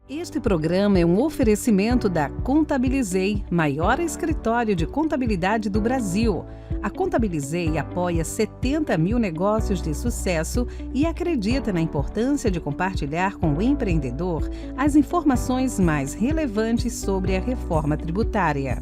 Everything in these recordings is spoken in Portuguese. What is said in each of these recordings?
Este programa é um oferecimento da Contabilizei, maior escritório de contabilidade do Brasil. A Contabilizei apoia 70 mil negócios de sucesso e acredita na importância de compartilhar com o empreendedor as informações mais relevantes sobre a reforma tributária.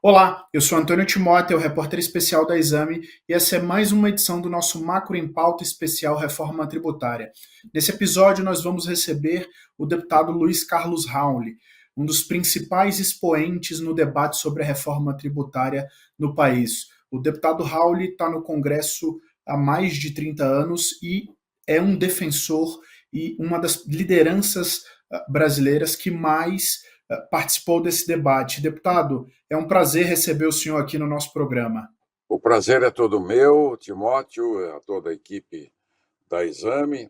Olá, eu sou Antônio Timóteo, repórter especial da Exame, e essa é mais uma edição do nosso Macro em Pauta especial Reforma Tributária. Nesse episódio, nós vamos receber o deputado Luiz Carlos Rauli, um dos principais expoentes no debate sobre a reforma tributária no país. O deputado Rauli está no Congresso há mais de 30 anos e é um defensor e uma das lideranças brasileiras que mais participou desse debate. Deputado, é um prazer receber o senhor aqui no nosso programa. O prazer é todo meu, Timóteo, a toda a equipe da Exame,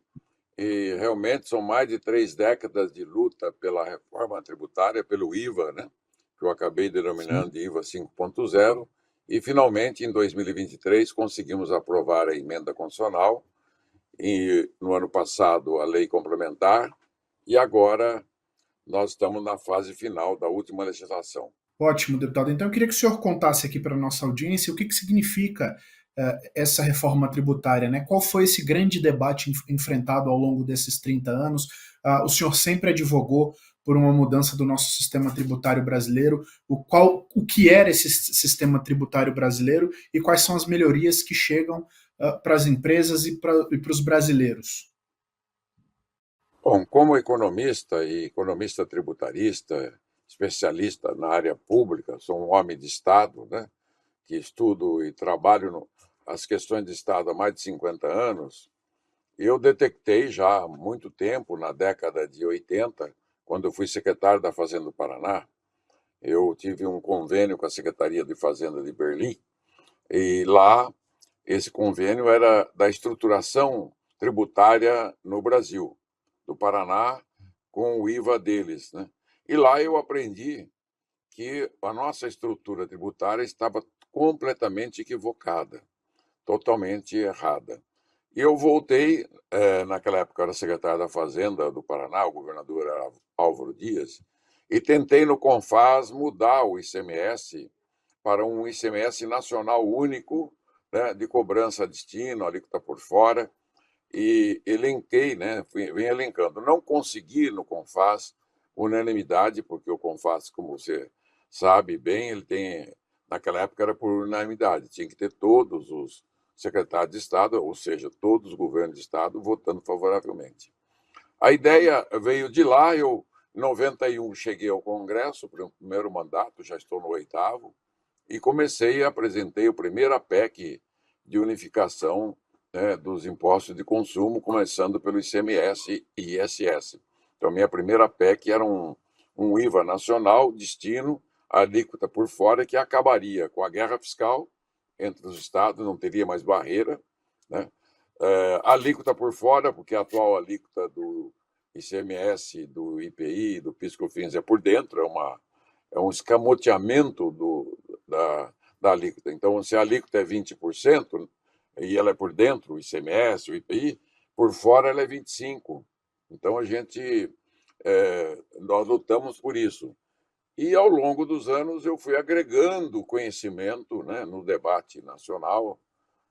e realmente são mais de 3 décadas de luta pela reforma tributária, pelo IVA, né, que eu acabei denominando de IVA 5.0, e finalmente, em 2023, conseguimos aprovar a emenda constitucional, e no ano passado a lei complementar, e agora nós estamos na fase final da última legislação. Ótimo, deputado. Então eu queria que o senhor contasse aqui para a nossa audiência o que significa essa reforma tributária, né? Qual foi esse grande debate enfrentado ao longo desses 30 anos? O senhor sempre advogou por uma mudança do nosso sistema tributário brasileiro. O que era esse sistema tributário brasileiro e quais são as melhorias que chegam para as empresas e para os brasileiros? Bom, como economista e economista tributarista, especialista na área pública, sou um homem de Estado, né, que estudo e trabalho as questões de Estado há mais de 50 anos, eu detectei já há muito tempo, na década de 80, quando eu fui secretário da Fazenda do Paraná, eu tive um convênio com a Secretaria de Fazenda de Berlim, e lá esse convênio era da estruturação tributária no Brasil, do Paraná, com o IVA deles, né? E lá eu aprendi que a nossa estrutura tributária estava completamente equivocada, totalmente errada. E eu voltei, naquela época eu era secretário da Fazenda do Paraná, o governador era Álvaro Dias, e tentei no CONFAS mudar o ICMS para um ICMS nacional único, né, de cobrança a destino, alíquota por fora, e elenquei, né, vem elencando. Não consegui no CONFAS unanimidade, porque o CONFAS, como você sabe bem, ele tem, naquela época era por unanimidade, tinha que ter todos os secretários de Estado, ou seja, todos os governos de Estado votando favoravelmente. A ideia veio de lá, eu, em 91, cheguei ao Congresso, para o primeiro mandato, já estou no 8º, e comecei, apresentei a primeira PEC de unificação, né, dos impostos de consumo, começando pelo ICMS e ISS. Então, minha primeira PEC era um IVA nacional, destino, alíquota por fora, que acabaria com a guerra fiscal entre os estados, não teria mais barreira, né? Alíquota por fora, porque a atual alíquota do ICMS, do IPI, do PIS/COFINS é por dentro, é um escamoteamento da alíquota. Então, se a alíquota é 20%, e ela é por dentro, o ICMS, o IPI, por fora ela é 25%. Então, nós lutamos por isso. E, ao longo dos anos, eu fui agregando conhecimento, né, no debate nacional.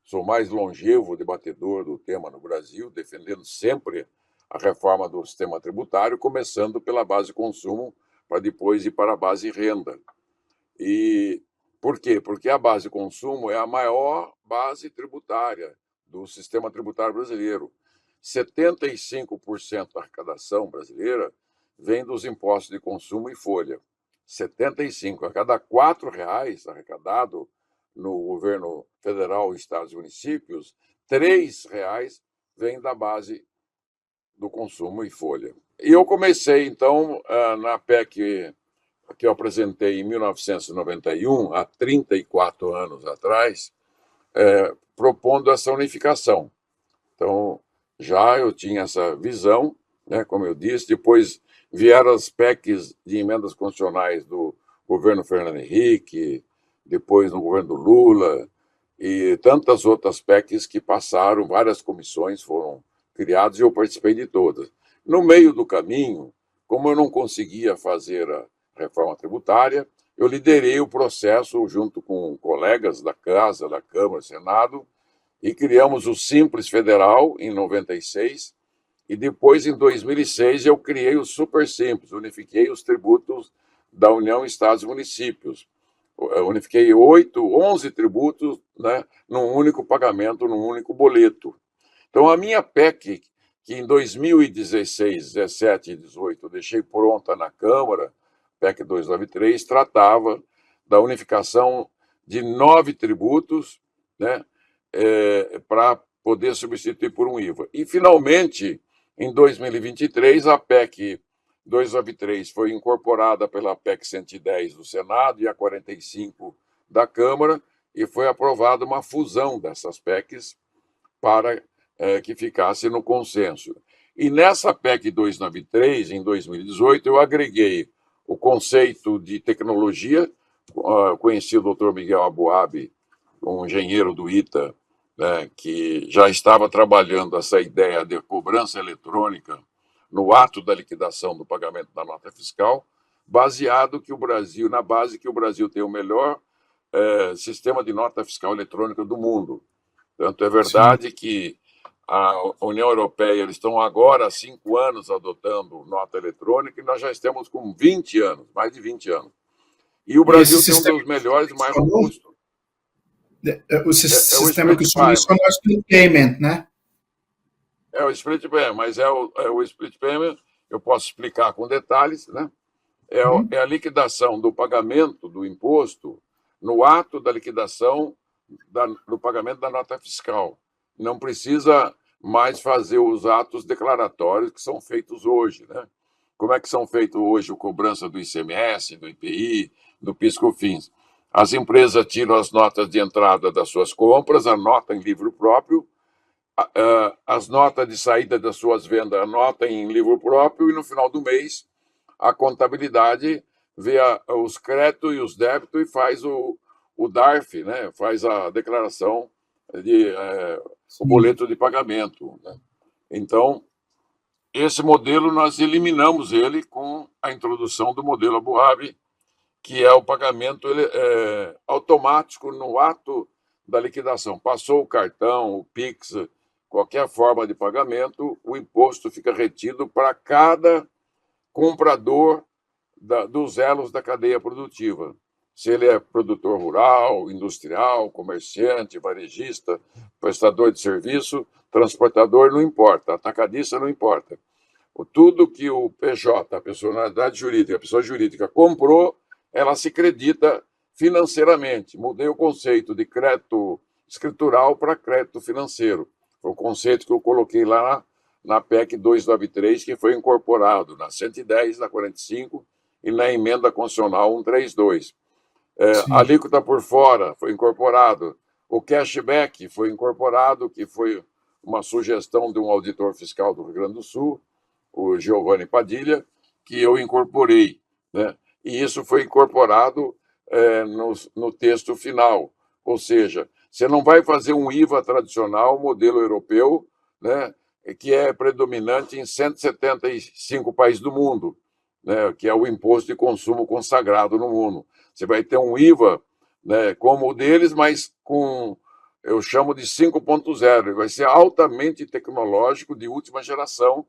Sou mais longevo debatedor do tema no Brasil, defendendo sempre a reforma do sistema tributário, começando pela base consumo, para depois ir para a base renda. E por quê? Porque a base consumo é a maior base tributária do sistema tributário brasileiro. 75% da arrecadação brasileira vem dos impostos de consumo e folha. 75%. A cada R$ 4 arrecadado no governo federal, estados e municípios, R$ 3 vem da base do consumo e folha. E eu comecei, então, na PEC que eu apresentei em 1991, há 34 anos atrás, propondo essa unificação. Então, já eu tinha essa visão, né, como eu disse, depois vieram as PECs de emendas constitucionais do governo Fernando Henrique, depois no governo do Lula, e tantas outras PECs que passaram, várias comissões foram criadas e eu participei de todas. No meio do caminho, Como eu não conseguia fazer a reforma tributária, eu liderei o processo junto com colegas da Casa, da Câmara, Senado, e criamos o Simples Federal em 96, e depois, em 2006, eu criei o Super Simples, unifiquei os tributos da União, Estados e Municípios. Eu unifiquei 11 tributos, né, num único pagamento, num único boleto. Então, a minha PEC, que em 2016, 17 e 18 eu deixei pronta na Câmara, PEC 293, tratava da unificação de 9 tributos, né, para poder substituir por um IVA. E, finalmente, em 2023, a PEC 293 foi incorporada pela PEC 110 do Senado e a 45 da Câmara, e foi aprovada uma fusão dessas PECs para que ficasse no consenso. E nessa PEC 293, em 2018, eu agreguei o conceito de tecnologia, conheci o doutor Miguel Aboab, um engenheiro do ITA, né, que já estava trabalhando essa ideia de cobrança eletrônica no ato da liquidação do pagamento da nota fiscal, baseado que o Brasil, na base que o Brasil tem o melhor sistema de nota fiscal eletrônica do mundo. Tanto é verdade que a União Europeia, eles estão agora há 5 anos adotando nota eletrônica e nós já estamos com 20 anos, mais de 20 anos. E o Brasil tem um dos melhores, mais robustos. O sistema que o senhor mencionou é o split payment, né? É o split payment, mas o split payment, eu posso explicar com detalhes, né? É a liquidação do pagamento do imposto no ato da liquidação do pagamento da nota fiscal. Não precisa mais fazer os atos declaratórios que são feitos hoje, né? Como é que são feitos hoje a cobrança do ICMS, do IPI, do PIS/COFINS? As empresas tiram as notas de entrada das suas compras, anotam em livro próprio, as notas de saída das suas vendas anotam em livro próprio, e no final do mês a contabilidade vê os créditos e os débitos e faz o DARF, né? Faz a declaração o boleto de pagamento, né? Então, esse modelo nós eliminamos ele com a introdução do modelo Aboab, que é o pagamento automático no ato da liquidação. Passou o cartão, o Pix, qualquer forma de pagamento, o imposto fica retido para cada comprador dos elos da cadeia produtiva. Se ele é produtor rural, industrial, comerciante, varejista, prestador de serviço, transportador, não importa, atacadista não importa. Tudo que o PJ, a personalidade jurídica, a pessoa jurídica comprou, ela se credita financeiramente. Mudei o conceito de crédito escritural para crédito financeiro. Foi o conceito que eu coloquei lá na PEC 293, que foi incorporado na 110, na 45 e na emenda constitucional 132. A alíquota por fora foi incorporado. O cashback foi incorporado, que foi uma sugestão de um auditor fiscal do Rio Grande do Sul, o Giovanni Padilha, que eu incorporei, né? E isso foi incorporado no texto final. Ou seja, você não vai fazer um IVA tradicional, modelo europeu, né, que é predominante em 175 países do mundo, né, que é o imposto de consumo consagrado no mundo. Você vai ter um IVA, né, como o deles, mas eu chamo de 5.0. Ele vai ser altamente tecnológico, de última geração.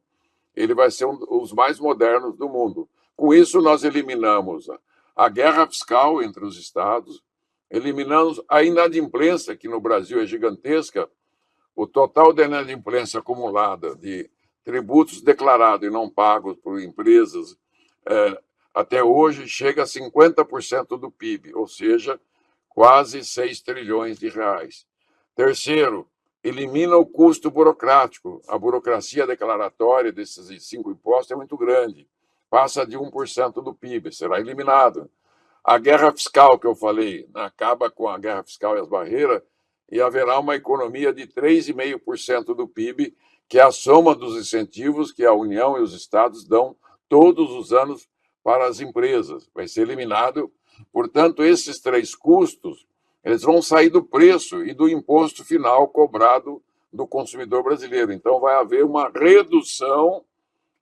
Ele vai ser os mais modernos do mundo. Com isso, nós eliminamos a guerra fiscal entre os estados, eliminamos a inadimplência, que no Brasil é gigantesca. O total da inadimplência acumulada de tributos declarados e não pagos por empresas até hoje chega a 50% do PIB, ou seja, quase 6 trilhões de reais. Terceiro, elimina o custo burocrático. A burocracia declaratória desses 5 impostos é muito grande. Passa de 1% do PIB, será eliminado. A guerra fiscal que eu falei, acaba com a guerra fiscal e as barreiras, e haverá uma economia de 3,5% do PIB, que é a soma dos incentivos que a União e os estados dão todos os anos para as empresas. Vai ser eliminado. Portanto, esses 3 custos, eles vão sair do preço e do imposto final cobrado do consumidor brasileiro. Então, vai haver uma redução,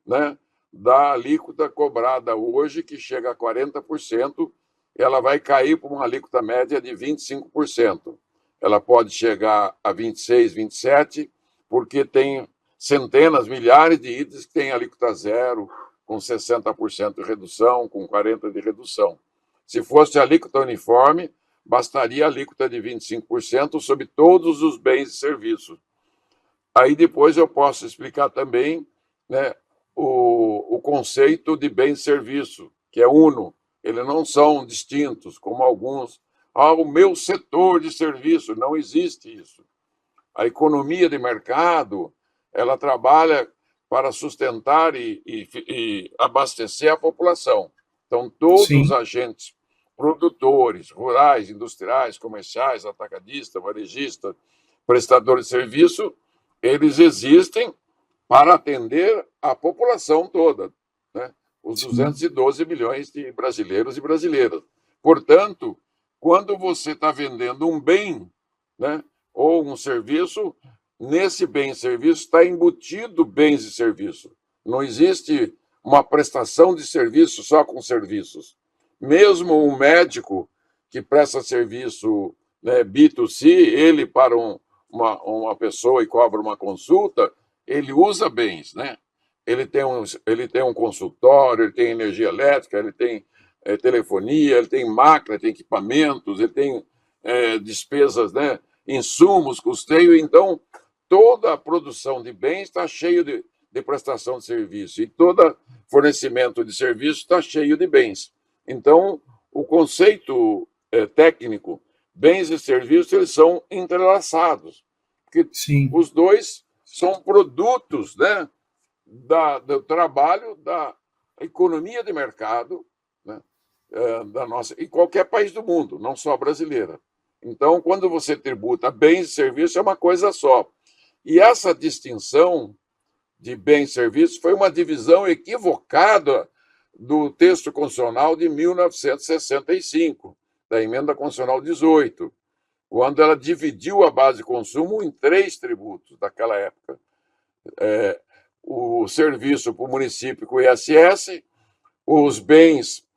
né, da alíquota cobrada hoje, que chega a 40%, ela vai cair para uma alíquota média de 25%. Ela pode chegar a 26%, 27%, porque tem centenas, milhares de itens que têm alíquota zero, com 60% de redução, com 40% de redução. Se fosse alíquota uniforme, bastaria a alíquota de 25% sobre todos os bens e serviços. Aí depois eu posso explicar também, né, o conceito de bem e serviço, que é uno. Eles não são distintos, como alguns. O meu setor de serviço, não existe isso. A economia de mercado, ela trabalha para sustentar e abastecer a população. Então, todos Sim. os agentes produtores, rurais, industriais, comerciais, atacadistas, varejistas, prestadores de serviço, eles existem para atender a população toda, né? Os 212 milhões de brasileiros e brasileiras. Portanto, quando você está vendendo um bem, né, ou um serviço, nesse bem e serviço está embutido bens e serviços. Não existe uma prestação de serviço só com serviços. Mesmo um médico que presta serviço, né, B2C, ele para uma pessoa e cobra uma consulta, ele usa bens, né? Ele tem um consultório, ele tem energia elétrica, ele tem telefonia, ele tem máquina, tem equipamentos, ele tem despesas, né, insumos, custeio. Então, toda a produção de bens está cheio de prestação de serviço e todo fornecimento de serviço está cheio de bens. Então, o conceito técnico, bens e serviços, eles são entrelaçados, porque Sim. os dois são produtos, né, do trabalho da economia de mercado, né, da nossa, em qualquer país do mundo, não só brasileira. Então, quando você tributa bens e serviços, é uma coisa só. E essa distinção de bens e serviços foi uma divisão equivocada do texto constitucional de 1965, da Emenda Constitucional 18, quando ela dividiu a base de consumo em 3 tributos daquela época. O serviço para o município com o ISS, os bens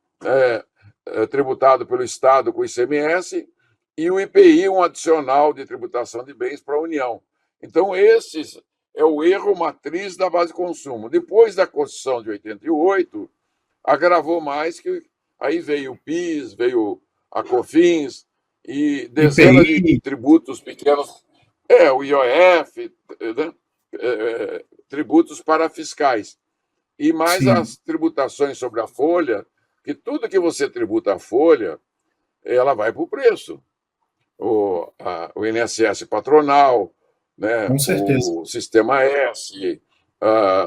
tributados pelo Estado com o ICMS e o IPI, um adicional de tributação de bens para a União. Então, esse é o erro matriz da base de consumo. Depois da Constituição de 88, agravou mais, que aí veio o PIS, veio a COFINS e dezenas de tributos pequenos, o IOF, né? Tributos parafiscais. E mais as tributações sobre a folha, que tudo que você tributa a folha, ela vai para o preço. O INSS patronal, né? Com certeza. O Sistema S,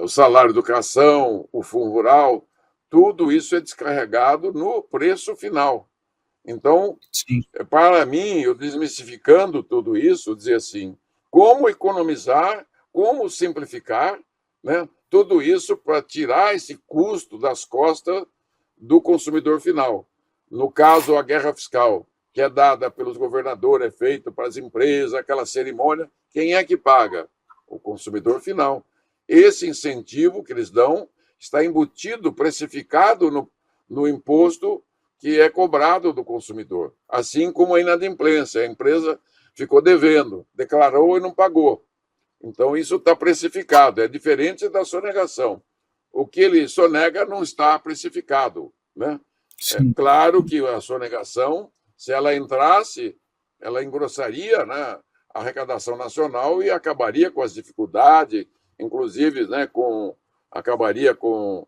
o salário educação, o Fundo Rural, tudo isso é descarregado no preço final. Então, Sim. para mim, eu desmistificando tudo isso, dizer assim, como economizar, como simplificar, né, tudo isso para tirar esse custo das costas do consumidor final. No caso, a guerra fiscal, que é dada pelos governadores, é feita para as empresas, aquela cerimônia, quem é que paga? O consumidor final. Esse incentivo que eles dão está embutido, precificado no imposto que é cobrado do consumidor, assim como a inadimplência. A empresa ficou devendo, declarou e não pagou. Então, isso está precificado, é diferente da sonegação. O que ele sonega não está precificado, né? Sim. É claro que a sonegação, se ela entrasse, ela engrossaria, né, a arrecadação nacional e acabaria com as dificuldades, inclusive, né, acabaria com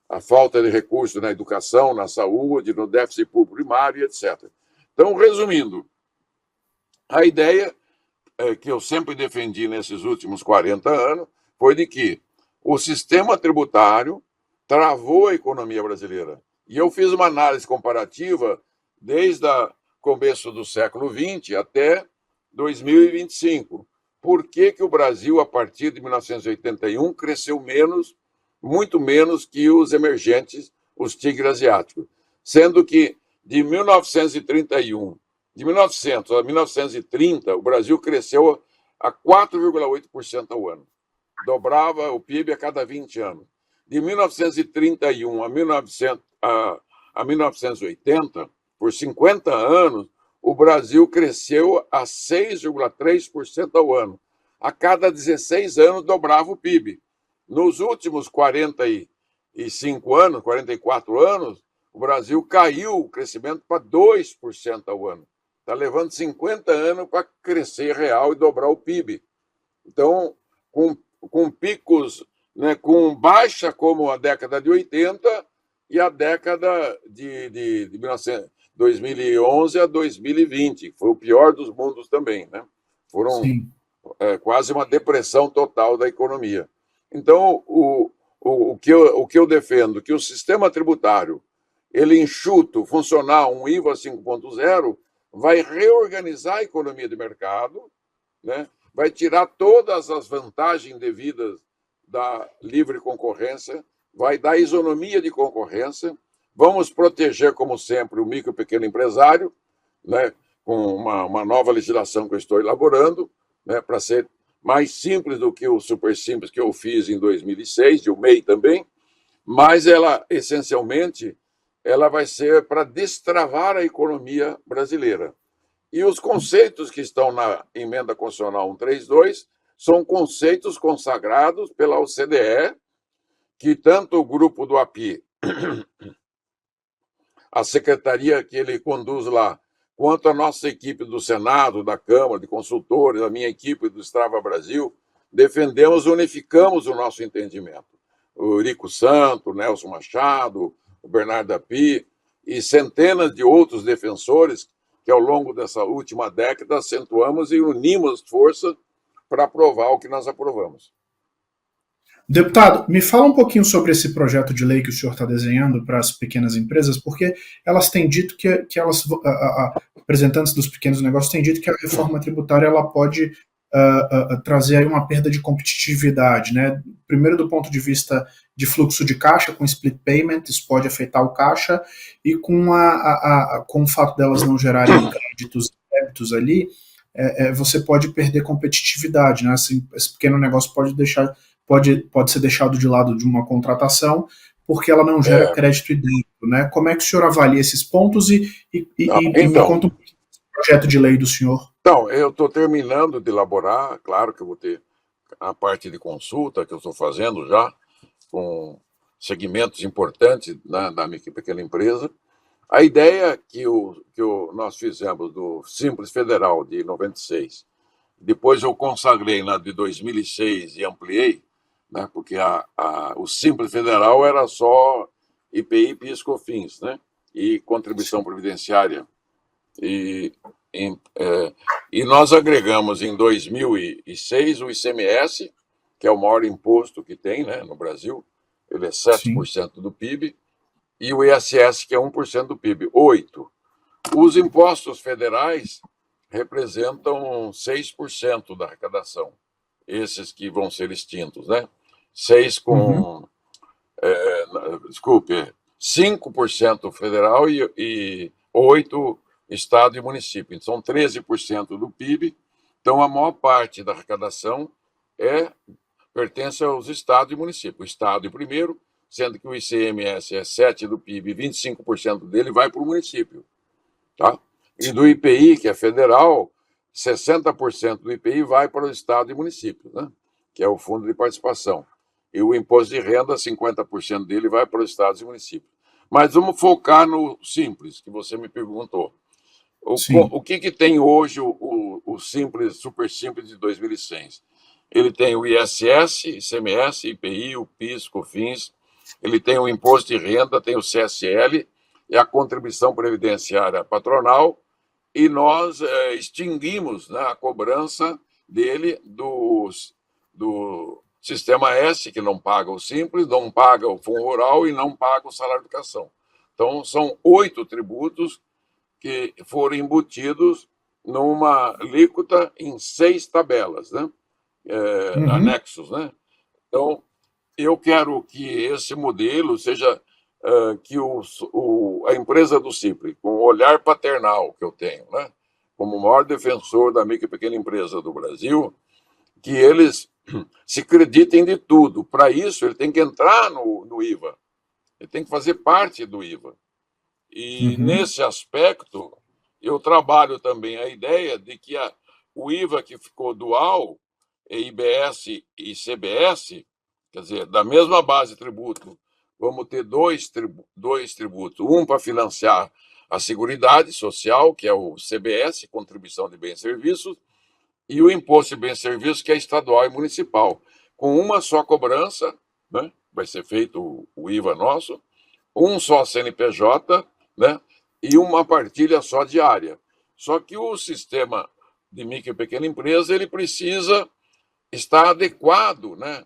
a falta de recursos na educação, na saúde, no déficit público primário, etc. Então, resumindo, a ideia que eu sempre defendi nesses últimos 40 anos foi de que o sistema tributário travou a economia brasileira. E eu fiz uma análise comparativa desde o começo do século XX até 2025. Por que o Brasil, a partir de 1981, cresceu menos, muito menos que os emergentes, os tigres asiáticos? Sendo que de 1931, de 1900 a 1930, o Brasil cresceu a 4,8% ao ano. Dobrava o PIB a cada 20 anos. de 1931 a 1980, por 50 anos, o Brasil cresceu a 6,3% ao ano. A cada 16 anos dobrava o PIB. Nos últimos 45 anos, 44 anos, o Brasil caiu o crescimento para 2% ao ano. Está levando 50 anos para crescer real e dobrar o PIB. Então, com picos, né, com baixa como a década de 80 e a década de 2011 a 2020, que foi o pior dos mundos também, né? Foram quase uma depressão total da economia. Então, o que eu defendo, que o sistema tributário, ele enxuto, funcional, um IVA 5.0, vai reorganizar a economia de mercado, né? Vai tirar todas as vantagens devidas da livre concorrência, vai dar isonomia de concorrência, vamos proteger, como sempre, o micro e pequeno empresário, né? Com uma nova legislação que eu estou elaborando, né? Para ser mais simples do que o super simples que eu fiz em 2006, de o MEI também, mas ela, essencialmente, ela vai ser para destravar a economia brasileira. E os conceitos que estão na Emenda Constitucional 132 são conceitos consagrados pela OCDE, que tanto o grupo do API, a secretaria que ele conduz lá, quanto a nossa equipe do Senado, da Câmara, de consultores, a minha equipe do Strava Brasil, defendemos, unificamos o nosso entendimento. O Eurico Santo, o Nelson Machado, o Bernardo Api e centenas de outros defensores que, ao longo dessa última década, acentuamos e unimos forças para aprovar o que nós aprovamos. Deputado, me fala um pouquinho sobre esse projeto de lei que o senhor está desenhando para as pequenas empresas, porque elas têm dito que elas, representantes dos pequenos negócios têm dito que a reforma tributária ela pode trazer aí uma perda de competitividade, né? Primeiro, do ponto de vista de fluxo de caixa, com split payment, isso pode afetar o caixa, e com o fato delas não gerarem créditos e débitos ali, você pode perder competitividade, né? Esse pequeno negócio pode ser deixado de lado de uma contratação porque ela não gera crédito e débito, né? Como é que o senhor avalia esses pontos e me conta um pouquinho do projeto de lei do senhor? Então, eu estou terminando de elaborar, claro que eu vou ter a parte de consulta que eu estou fazendo já, com segmentos importantes da minha pequena empresa. A ideia que nós fizemos do Simples Federal de 96, depois eu consagrei na de 2006 e ampliei, né, porque o Simples Federal era só IPI, PIS, COFINS, né, e contribuição previdenciária. E nós agregamos em 2006 o ICMS, que é o maior imposto que tem, né, no Brasil, ele é 7% do PIB, e o ISS, que é 1% do PIB, 8%. Os impostos federais representam 6% da arrecadação, esses que vão ser extintos, né? 5% federal e 8% Estado e município. Então, são 13% do PIB. Então, a maior parte da arrecadação pertence aos estados e municípios. O estado em primeiro, sendo que o ICMS é 7% do PIB, 25% dele vai para o município. Tá? E do IPI, que é federal, 60% do IPI vai para o estado e município, né? Que é o Fundo de Participação. E o imposto de renda, 50% dele vai para os estados e municípios. Mas vamos focar no simples, que você me perguntou. O que tem hoje o simples, super simples de 2006? Ele tem o ISS, ICMS, IPI, o PIS, COFINS, ele tem o imposto de renda, tem o CSL e a contribuição previdenciária patronal, e nós extinguimos, né, a cobrança dele do Sistema S, que não paga o Simples, não paga o Fundo Rural e não paga o Salário de Educação. Então, são 8 tributos que foram embutidos numa alíquota em 6 tabelas, né? Anexos, né? Então, eu quero que esse modelo seja que a empresa do Simples, com o olhar paternal que eu tenho, né? Como o maior defensor da micro e pequena empresa do Brasil, que eles se acreditem de tudo. Para isso, ele tem que entrar no IVA, ele tem que fazer parte do IVA. E, nesse aspecto, eu trabalho também a ideia de que o IVA que ficou dual, IBS e CBS, quer dizer, da mesma base de tributo, vamos ter dois tributos, um para financiar a Seguridade Social, que é o CBS, Contribuição de Bens e Serviços, e o Imposto de Bens e Serviços, que é estadual e municipal, com uma só cobrança, né? Vai ser feito o IVA nosso, um só CNPJ, né? E uma partilha só diária. Só que o sistema de micro e pequena empresa ele precisa estar adequado, né,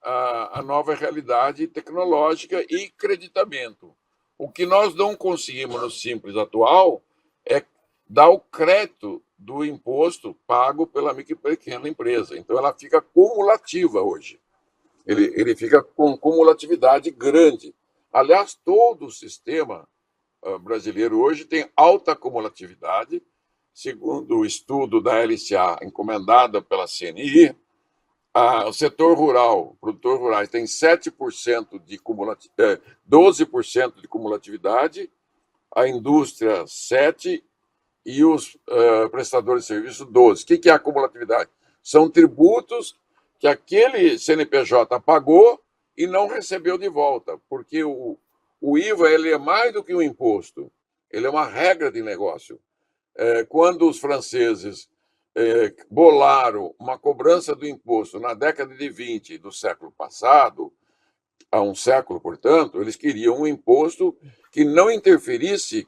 à nova realidade tecnológica e creditamento. O que nós não conseguimos no Simples atual é dar o crédito do imposto pago pela micro e pequena empresa. Então, ela fica cumulativa hoje. Ele fica com cumulatividade grande. Aliás, todo o sistema brasileiro hoje tem alta cumulatividade. Segundo o estudo da LCA, encomendada pela CNI, o setor rural, produtor rurais, tem 7% de 12% de cumulatividade, a indústria 7% e os prestadores de serviço 12%. O que é a cumulatividade? São tributos que aquele CNPJ pagou e não recebeu de volta, porque o IVA ele é mais do que um imposto, ele é uma regra de negócio. Quando os franceses bolaram uma cobrança do imposto na década de 20 do século passado, há um século, portanto, eles queriam um imposto que não interferisse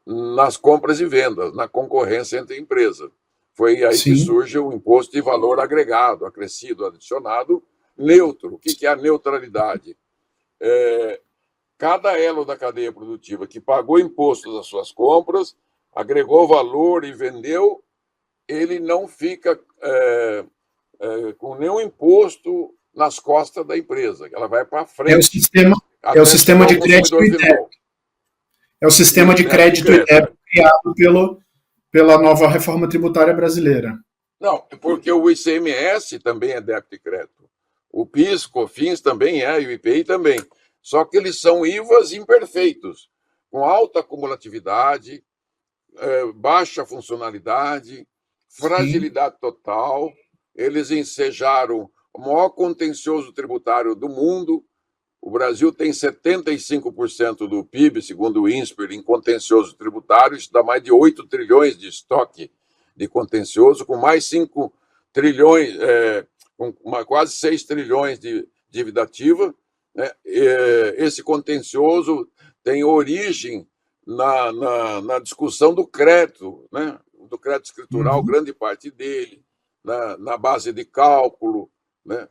nas compras e vendas, na concorrência entre empresas. Foi aí que surge o imposto de valor agregado, acrescido, adicionado, neutro. O que é a neutralidade? Cada elo da cadeia produtiva que pagou imposto das suas compras, agregou valor e vendeu, ele não fica com nenhum imposto nas costas da empresa. Ela vai para frente. É o sistema de crédito e débito. É o sistema de crédito e débito criado pela nova reforma tributária brasileira. Não, porque o ICMS também é débito e crédito. O PIS, COFINS também e o IPI também. Só que eles são IVAs imperfeitos, com alta acumulatividade, baixa funcionalidade, fragilidade total. Eles ensejaram o maior contencioso tributário do mundo. O Brasil tem 75% do PIB, segundo o INSPER, em contencioso tributário. Isso dá mais de 8 trilhões de estoque de contencioso, com mais 5 trilhões, com quase 6 trilhões de dívida ativa. Esse contencioso tem origem na discussão do crédito, né? Do crédito escritural, grande parte dele, na base de cálculo, né?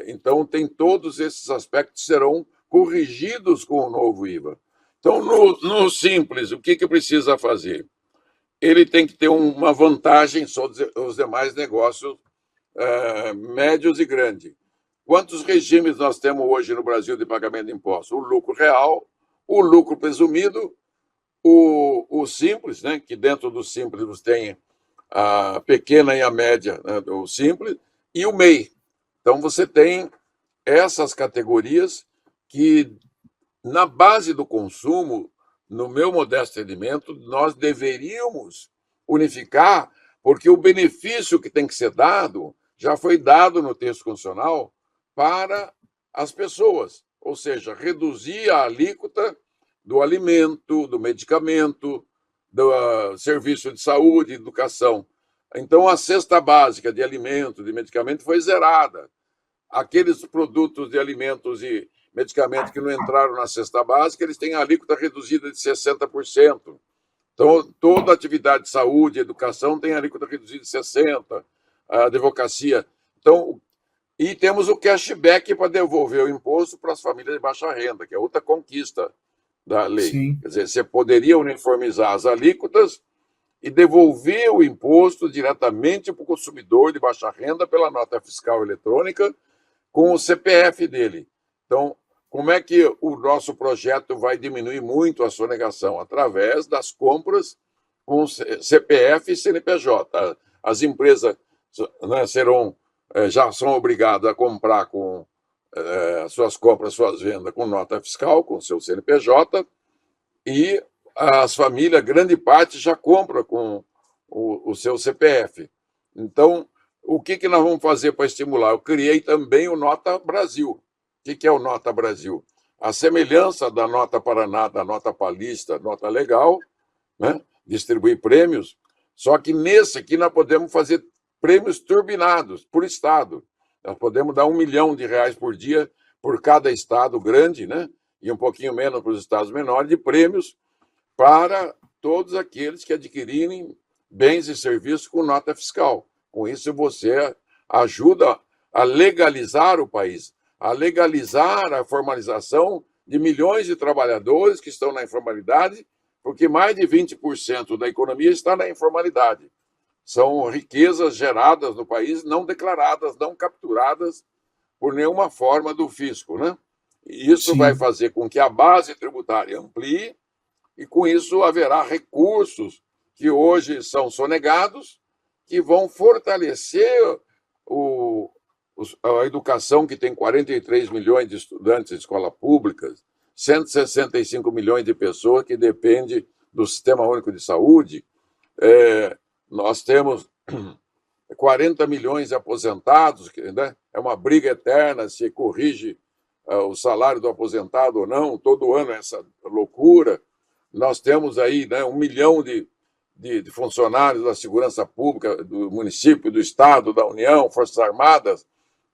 Então, tem todos esses aspectos que serão corrigidos com o novo IVA. Então, no Simples, o que precisa fazer? Ele tem que ter uma vantagem sobre os demais negócios médios e grandes. Quantos regimes nós temos hoje no Brasil de pagamento de impostos? O lucro real, o lucro presumido, o Simples, né, que dentro do Simples você tem a pequena e a média, né, o Simples, e o MEI. Então, você tem essas categorias que, na base do consumo, no meu modesto entendimento, nós deveríamos unificar, porque o benefício que tem que ser dado já foi dado no texto constitucional para as pessoas, ou seja, reduzir a alíquota do alimento, do medicamento, do serviço de saúde, educação. Então, a cesta básica de alimento, de medicamento, foi zerada. Aqueles produtos de alimentos e medicamentos que não entraram na cesta básica, eles têm a alíquota reduzida de 60%. Então, toda atividade de saúde e educação tem a alíquota reduzida de 60%, a advocacia. Então, e temos o cashback para devolver o imposto para as famílias de baixa renda, que é outra conquista da lei. Sim. Quer dizer, você poderia uniformizar as alíquotas e devolver o imposto diretamente para o consumidor de baixa renda pela nota fiscal eletrônica com o CPF dele. Então, como é que o nosso projeto vai diminuir muito a sonegação? Através das compras com CPF e CNPJ. As empresas, né, serão já são obrigados a comprar com suas compras, suas vendas com nota fiscal, com seu CNPJ, e as famílias, grande parte, já compra com o seu CPF. Então, o que nós vamos fazer para estimular? Eu criei também o Nota Brasil. O que é o Nota Brasil? A semelhança da Nota Paraná, da Nota Paulista, Nota Legal, né? Distribuir prêmios, só que nesse aqui nós podemos fazer prêmios turbinados por estado. Nós podemos dar R$1 milhão por dia por cada estado grande, né? E um pouquinho menos para os estados menores, de prêmios para todos aqueles que adquirirem bens e serviços com nota fiscal. Com isso, você ajuda a legalizar o país, a legalizar a formalização de milhões de trabalhadores que estão na informalidade, porque mais de 20% da economia está na informalidade. São riquezas geradas no país, não declaradas, não capturadas por nenhuma forma do fisco, né? E isso vai fazer com que a base tributária amplie, e com isso haverá recursos que hoje são sonegados, que vão fortalecer a educação, que tem 43 milhões de estudantes de escolas públicas, 165 milhões de pessoas que dependem do Sistema Único de Saúde. Nós temos 40 milhões de aposentados, né? É uma briga eterna se corrige o salário do aposentado ou não, todo ano é essa loucura. Nós temos aí, né, 1 milhão de funcionários da segurança pública, do município, do Estado, da União, Forças Armadas.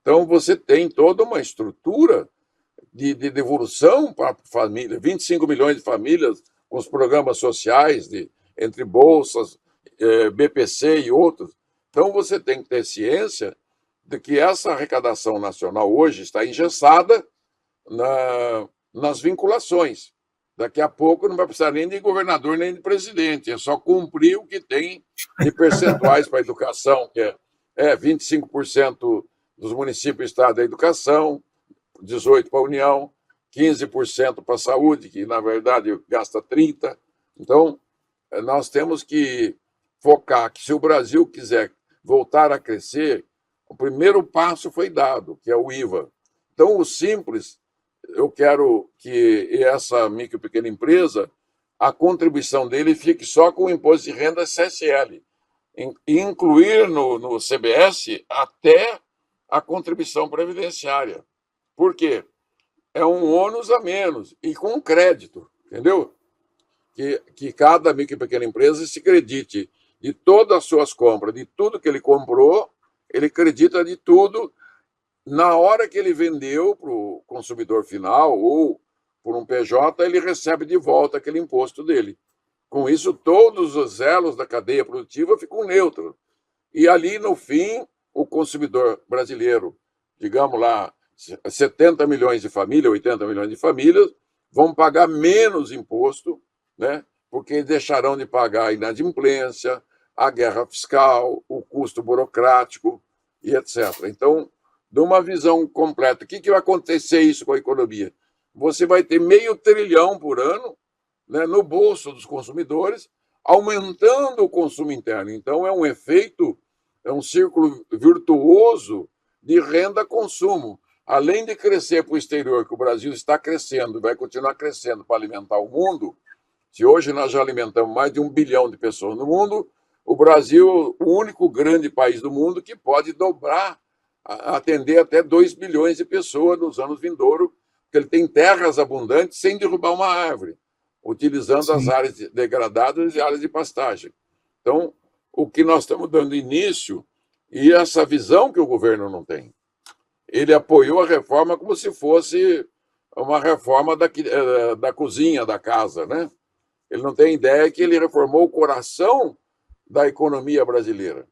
Então, você tem toda uma estrutura de devolução para a família, 25 milhões de famílias com os programas sociais, entre bolsas, BPC e outros. Então, você tem que ter ciência de que essa arrecadação nacional hoje está engessada nas vinculações. Daqui a pouco não vai precisar nem de governador nem de presidente, é só cumprir o que tem de percentuais para a educação, que é 25% dos municípios estado da educação, 18% para a União, 15% para a saúde, que na verdade gasta 30%. Então, nós temos que focar que se o Brasil quiser voltar a crescer, o primeiro passo foi dado, que é o IVA. Então, o Simples, eu quero que essa micro e pequena empresa, a contribuição dele fique só com o imposto de renda CSL, e incluir no CBS até a contribuição previdenciária. Por quê? É um ônus a menos, e com crédito, entendeu? Que cada micro e pequena empresa se credite de todas as suas compras, de tudo que ele comprou, ele acredita de tudo. Na hora que ele vendeu para o consumidor final ou por um PJ, ele recebe de volta aquele imposto dele. Com isso, todos os elos da cadeia produtiva ficam neutros. E ali, no fim, o consumidor brasileiro, digamos lá, 70 milhões de famílias, 80 milhões de famílias, vão pagar menos imposto, né? Porque deixarão de pagar a inadimplência, a guerra fiscal, o custo burocrático e etc. Então, de uma visão completa, o que vai acontecer isso com a economia? Você vai ter R$500 bilhão por ano, né, no bolso dos consumidores, aumentando o consumo interno. Então, é um efeito, é um círculo virtuoso de renda-consumo. Além de crescer para o exterior, que o Brasil está crescendo e vai continuar crescendo para alimentar o mundo, se hoje nós já alimentamos mais de 1 bilhão de pessoas no mundo, o Brasil é o único grande país do mundo que pode dobrar, atender até 2 bilhões de pessoas nos anos vindouros, porque ele tem terras abundantes sem derrubar uma árvore, utilizando as áreas degradadas e áreas de pastagem. Então, o que nós estamos dando início, e essa visão que o governo não tem. Ele apoiou a reforma como se fosse uma reforma da cozinha, da casa, né? Ele não tem ideia que ele reformou o coração da economia brasileira.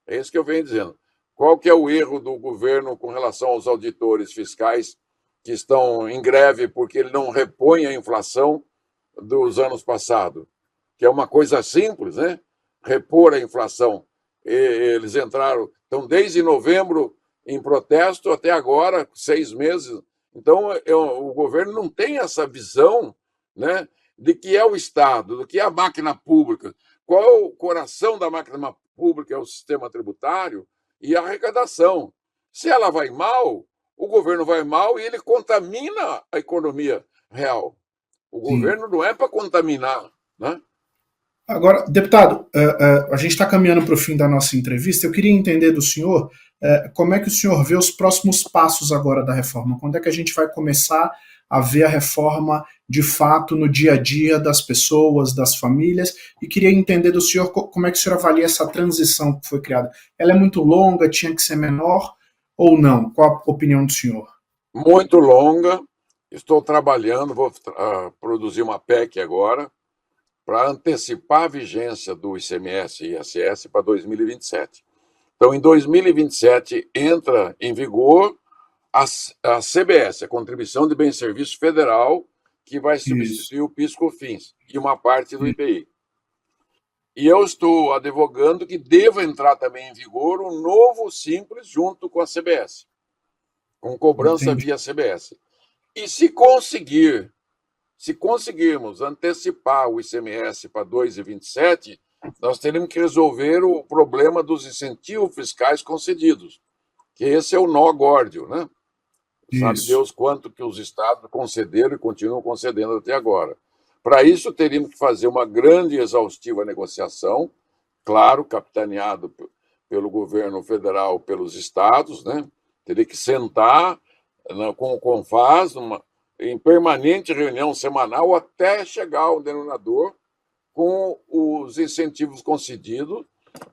É isso que eu venho dizendo. Qual que é o erro do governo com relação aos auditores fiscais que estão em greve porque ele não repõe a inflação dos anos passados? Que é uma coisa simples, né? Repor a inflação. Eles estão desde novembro em protesto até agora, 6 meses. Então, o governo não tem essa visão, né, de que é o Estado, do que é a máquina pública. Qual é o coração da máquina pública? É o sistema tributário e a arrecadação. Se ela vai mal, o governo vai mal e ele contamina a economia real. O sim. governo não é para contaminar, né? Agora, deputado, a gente está caminhando para o fim da nossa entrevista. Eu queria entender do senhor como é que o senhor vê os próximos passos agora da reforma. Quando é que a gente vai começar a ver a reforma de fato no dia a dia das pessoas, das famílias? E queria entender do senhor como é que o senhor avalia essa transição que foi criada. Ela é muito longa, tinha que ser menor ou não? Qual a opinião do senhor? Muito longa. Estou trabalhando, vou produzir uma PEC agora para antecipar a vigência do ICMS e ISS para 2027. Então, em 2027, entra em vigor a CBS, a Contribuição de Bens e Serviços Federal, que vai Isso. substituir o PIS/COFINS e uma parte do IPI. E eu estou advogando que deva entrar também em vigor um novo Simples junto com a CBS, com cobrança Entendi. via CBS. E se conseguirmos antecipar o ICMS para 2,27, nós teremos que resolver o problema dos incentivos fiscais concedidos, que esse é o nó górdio, né? Sabe Isso. Deus quanto que os estados concederam e continuam concedendo até agora. Para isso, teríamos que fazer uma grande e exaustiva negociação, claro, capitaneado pelo governo federal, pelos estados, né? Teria que sentar com o CONFAS, em permanente reunião semanal, até chegar ao denominador com os incentivos concedidos,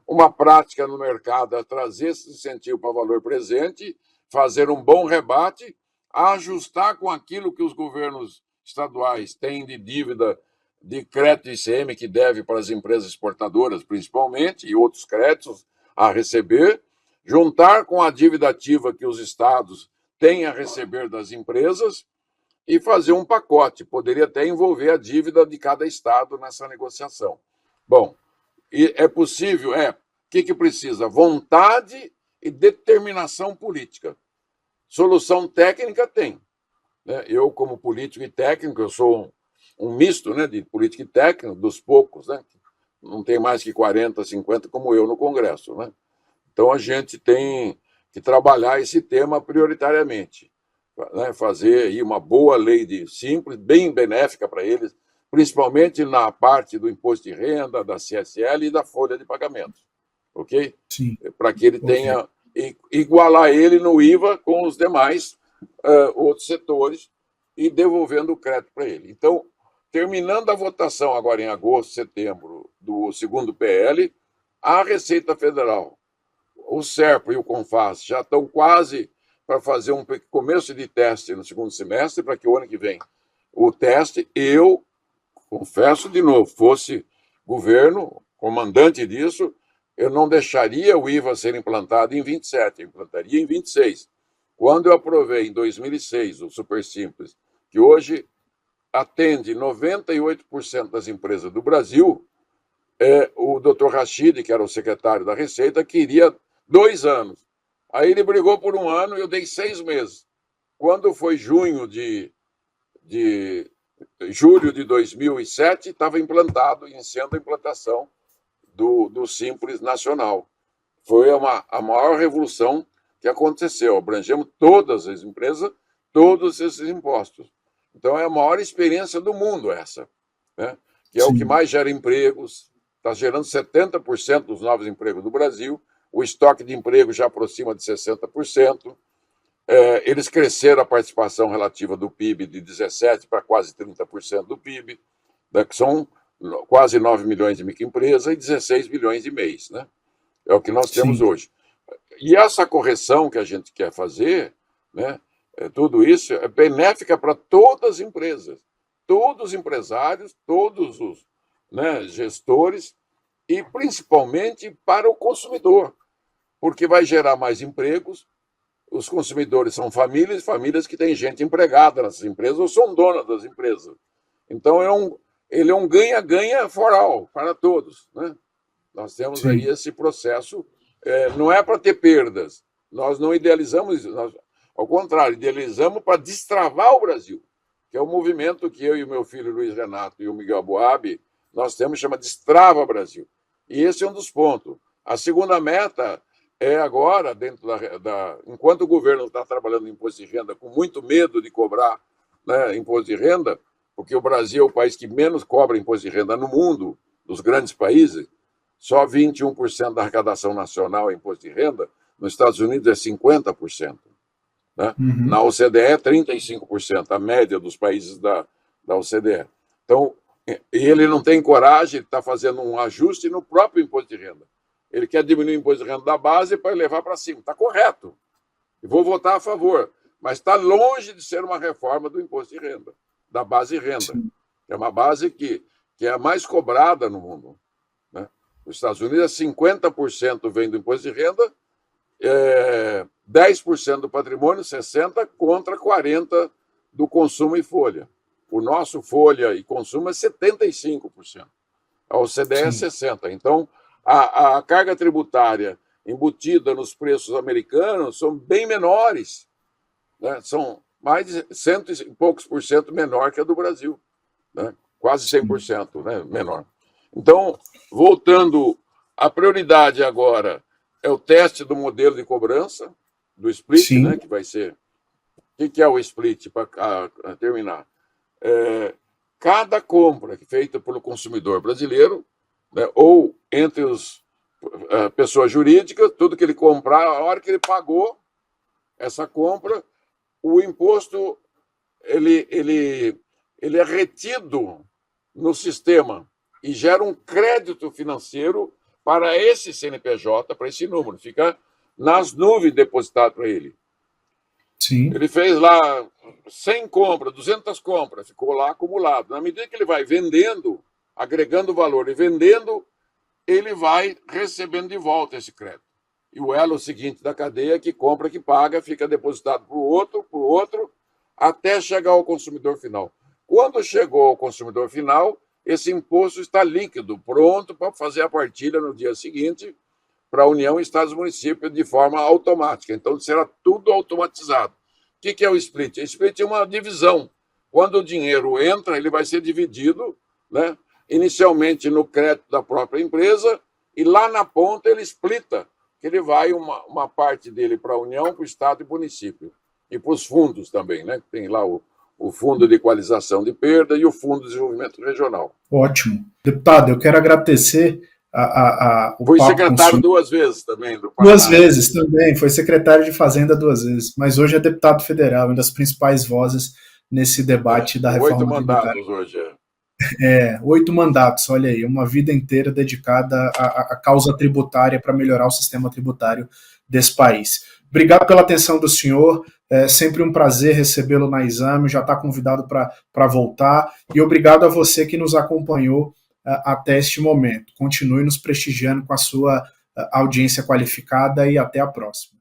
uma prática no mercado a trazer esse incentivo para valor presente, fazer um bom rebate, ajustar com aquilo que os governos estaduais têm de dívida de crédito ICM que deve para as empresas exportadoras, principalmente, e outros créditos a receber, juntar com a dívida ativa que os estados têm a receber das empresas e fazer um pacote. Poderia até envolver a dívida de cada estado nessa negociação. Bom, e é possível? É. O que precisa? Vontade e determinação política. Solução técnica tem. Né? Eu, como político e técnico, eu sou um misto, né, de político e técnico, dos poucos, né? Não tem mais que 40, 50 como eu no Congresso. Né? Então, a gente tem que trabalhar esse tema prioritariamente. Né? Fazer aí uma boa lei de simples, bem benéfica para eles, principalmente na parte do imposto de renda, da CSL e da folha de pagamento. Ok? Sim. Para que ele Ok. tenha, igualar ele no IVA com os demais outros setores e devolvendo o crédito para ele. Então, terminando a votação agora em agosto, setembro, do segundo PL, a Receita Federal, o SERPA e o CONFAS já estão quase para fazer um começo de teste no segundo semestre, para que o ano que vem o teste, eu confesso de novo, fosse governo, comandante disso, eu não deixaria o IVA ser implantado em 27, eu implantaria em 26. Quando eu aprovei em 2006 o Super Simples, que hoje atende 98% das empresas do Brasil, o Dr. Rachid, que era o secretário da Receita, queria 2 anos. Aí ele brigou por 1 ano e eu dei 6 meses. Quando foi julho de 2007, estava implantado, iniciando a implantação do Simples Nacional. Foi a maior revolução que aconteceu. Abrangemos todas as empresas, todos esses impostos. Então, é a maior experiência do mundo essa, né? Que é o que Sim. mais gera empregos, está gerando 70% dos novos empregos do Brasil, o estoque de emprego já aproxima de 60%, eles cresceram a participação relativa do PIB de 17% para quase 30% do PIB, né, que são quase 9 milhões de microempresas e 16 milhões de MEIs. Né? É o que nós temos Sim. hoje. E essa correção que a gente quer fazer, né, tudo isso é benéfica para todas as empresas, todos os empresários, todos os, né, gestores e principalmente para o consumidor, porque vai gerar mais empregos. Os consumidores são famílias, famílias que têm gente empregada nessas empresas ou são donas das empresas. Então, ele é um ganha-ganha for all, para todos. Né? Nós temos aí Sim. esse processo, não é para ter perdas. Nós não idealizamos isso, ao contrário, idealizamos para destravar o Brasil, que é o movimento que eu e o meu filho Luiz Renato e o Miguel Boab, nós temos, chama Destrava Brasil. E esse é um dos pontos. A segunda meta agora, enquanto o governo está trabalhando em imposto de renda com muito medo de cobrar, né, imposto de renda, porque o Brasil é o país que menos cobra imposto de renda no mundo, dos grandes países, só 21% da arrecadação nacional é imposto de renda, nos Estados Unidos é 50%. Né? Na OCDE é 35%, a média dos países da OCDE. Então, ele não tem coragem, ele está fazendo um ajuste no próprio imposto de renda. Ele quer diminuir o imposto de renda da base para levar para cima. Está correto. E vou votar a favor. Mas está longe de ser uma reforma do imposto de renda, da base de renda. Sim. É uma base que é a mais cobrada no mundo. Né? Nos Estados Unidos, 50% vem do imposto de renda, 10% do patrimônio, 60% contra 40% do consumo e folha. O nosso folha e consumo é 75%. A OCDE é 60%. Então, a carga tributária embutida nos preços americanos são bem menores. Né? São mais de 100 e poucos por cento menor que a do Brasil. Né? Quase 100%, né? Menor. Então, voltando, a prioridade agora é o teste do modelo de cobrança, do split, né? Que vai ser... O que é o split, para terminar? Cada compra feita pelo consumidor brasileiro, né, ou entre pessoas jurídicas, tudo que ele comprar, a hora que ele pagou essa compra, o imposto ele é retido no sistema e gera um crédito financeiro para esse CNPJ, para esse número, fica nas nuvens depositado para ele. Sim. Ele fez lá 100 compras, 200 compras, ficou lá acumulado. Na medida que ele vai vendendo, agregando valor e vendendo, ele vai recebendo de volta esse crédito. E o elo seguinte da cadeia, que compra, que paga, fica depositado para o outro, até chegar ao consumidor final. Quando chegou ao consumidor final, esse imposto está líquido, pronto para fazer a partilha no dia seguinte para a União, Estados e Municípios de forma automática. Então, será tudo automatizado. O que é o split? O split é uma divisão. Quando o dinheiro entra, ele vai ser dividido, né, inicialmente no crédito da própria empresa, e lá na ponta ele splita, que ele vai uma parte dele para a União, para o Estado e para o município. E para os fundos também, né? Tem lá o Fundo de Equalização de Perda e o Fundo de Desenvolvimento Regional. Ótimo. Deputado, eu quero agradecer o Fui secretário 2 vezes também do Paraná. 2 vezes também, foi secretário de Fazenda 2 vezes, mas hoje é deputado federal, uma das principais vozes nesse debate da reforma tributária. 8 mandatos hoje. 8 mandatos, olha aí, uma vida inteira dedicada à causa tributária para melhorar o sistema tributário desse país. Obrigado pela atenção do senhor, é sempre um prazer recebê-lo na Exame, já está convidado para voltar, e obrigado a você que nos acompanhou até este momento. Continue nos prestigiando com a sua audiência qualificada e até a próxima.